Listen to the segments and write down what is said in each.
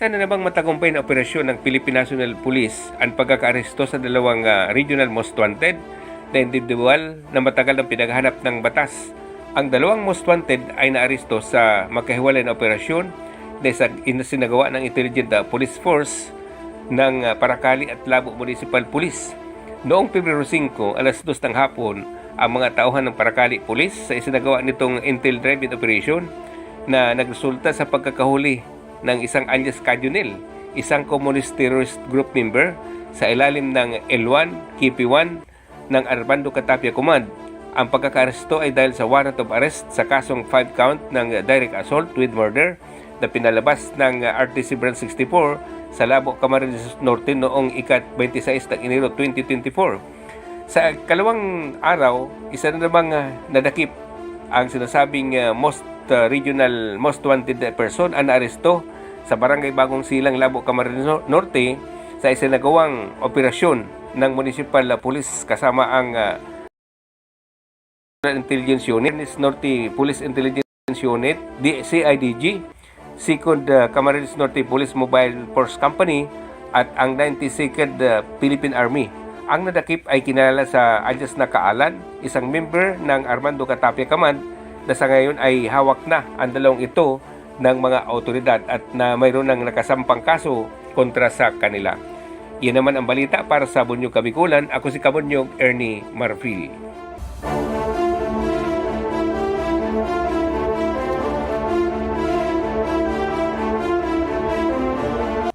Isa na namang matagumpay na operasyon ng Philippine National Police ang pagkakaaresto sa dalawang regional most wanted na individual na matagal ng pinaghahanap ng batas. Ang dalawang most wanted ay naaresto sa magkahiwalay na operasyon na sinagawa ng Intelligent Police Force ng Paracali at Labo Municipal Police. Noong Pebrero 5, alas 2 ng hapon, ang mga tauhan ng Paracali Police sa isinagawa nitong Intel-driven operation na nagresulta sa pagkakahuli ng isang alias Cardinal, isang communist terrorist group member sa ilalim ng L1, KP1 ng Armando Catapia Command. Ang pagkakaresto ay dahil sa warrant of arrest sa kasong 5 count ng direct assault with murder na pinalabas ng RTC Branch 64 sa Labo, Camarines Norte noong ika-26 ng Enero 2024. Sa kalawang araw, isa na namang nadakip ang sinasabing regional most wanted person ang naaresto sa Barangay Bagong Silang, Labo, Camarines Norte sa isinagawang operasyon ng Municipal Police kasama ang Intelligence Unit, Norte Police Intelligence Unit, CIDG, 2nd Camarines Norte Police Mobile Force Company at ang 92nd Philippine Army. Ang nadakip ay kinalala sa alias na Kaalan, isang member ng Armando Catapia Command na sa ngayon ay hawak na ang dalawang ito ng mga autoridad at na mayroon ng nakasampang kaso kontra sa kanila. Iyan naman ang balita para sa Bunyog Kabikulan. Ako si Kabunyog Ernie Marfil.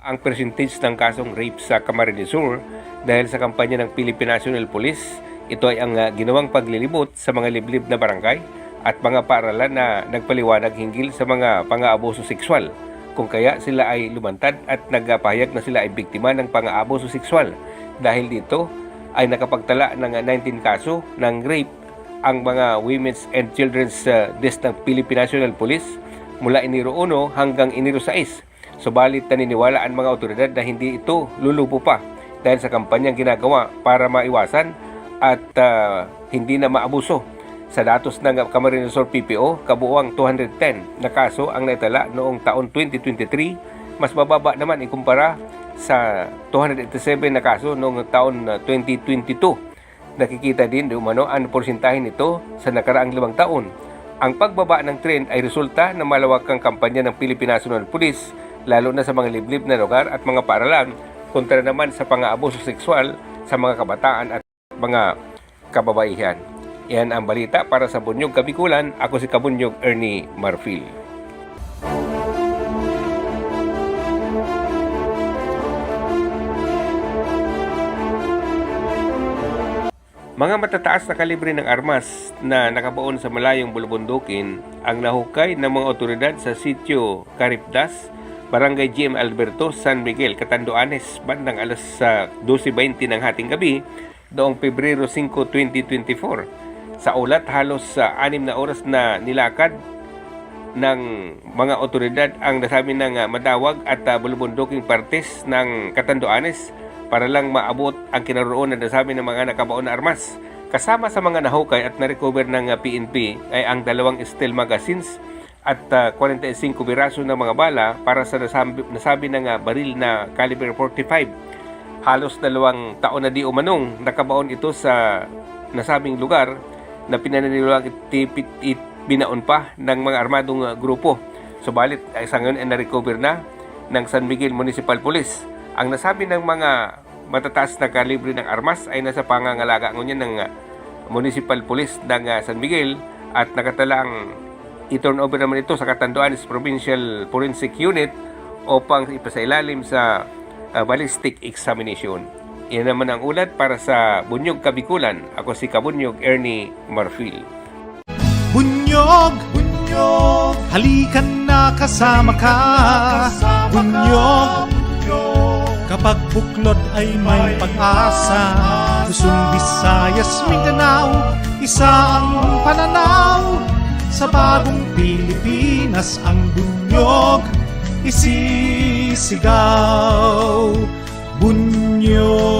Ang percentage ng kasong rape sa Camarines Sur dahil sa kampanya ng Philippine National Police, ito ay ang ginawang paglilibot sa mga liblib na barangay at mga paaralan na nagpaliwanag hinggil sa mga pang-aabuso sexual, kung kaya sila ay lumantad at nagpahayag na sila ay biktima ng pang-aabuso sexual. Dahil dito ay nakapagtala ng 19 kaso ng rape ang mga Women's and Children's Desk ng Philippine National Police mula Enero 1 hanggang Enero 6. Subalit naniniwala ang mga otoridad na hindi ito lulubo pa dahil sa kampanyang ginagawa para maiwasan at hindi na maabuso. Sa datos ng Camarines Sur PPO, kabuuang 210 na kaso ang naitala noong taon 2023, mas mababa naman ikumpara sa 287 na kaso noong taon 2022. Nakikita din di umano ang porsentahe nito sa nakaraang 5 taon. Ang pagbaba ng trend ay resulta ng malawakang kampanya ng Philippine National Police, lalo na sa mga liblib na lugar at mga paaralan, kontra naman sa pang-aabuso sexual sa mga kabataan at mga kababaihan. Yan ang balita para sa Bunyog Kabikulan. Ako si Kabunyog Ernie Marfil. Mga matataas na kalibre ng armas na nakabaon sa malayong bulubundukin ang nahukay ng mga otoridad sa sitio Caripdas, Barangay GM Alberto, San Miguel, Catanduanes, bandang alas 12:20 ng hating gabi noong Pebrero 5, 2024. Sa ulat, halos 6 na oras na nilakad ng mga otoridad ang nasabi ng madawag at bulubunduking partes ng Catanduanes para lang maabot ang kinaroonan na nasabi ng mga nakabaon na armas. Kasama sa mga nahukay at na-recover ng PNP ay ang 2 steel magazines at 45 biraso ng mga bala para sa nasabi ng baril na caliber 45. Halos 2 taon na di umanong nakabaon ito sa nasabing lugar na pinaniniwalang binaon pa ng mga armadong grupo. Subalit sa ngayon ay na-recover na ng San Miguel Municipal Police. Ang nasabi ng mga matataas na kalibre ng armas ay nasa pangangalaga ngunyan ng Municipal Police ng San Miguel at nakatalang i-turn over naman ito sa Catanduanes Provincial Forensic Unit upang ipasailalim sa ballistic examination. Iyan naman ang ulat para sa Bunyog Kabikulan. Ako si Kabunyog Ernie Marfil. Bunyog, bunyog, halikan na kasama ka. Bunyog, kapag buklod ay may pag-asa. Luzon, Visayas, Mindanao, isa ang pananaw. Sa bagong Pilipinas ang bunyog isisigaw. Bunyog.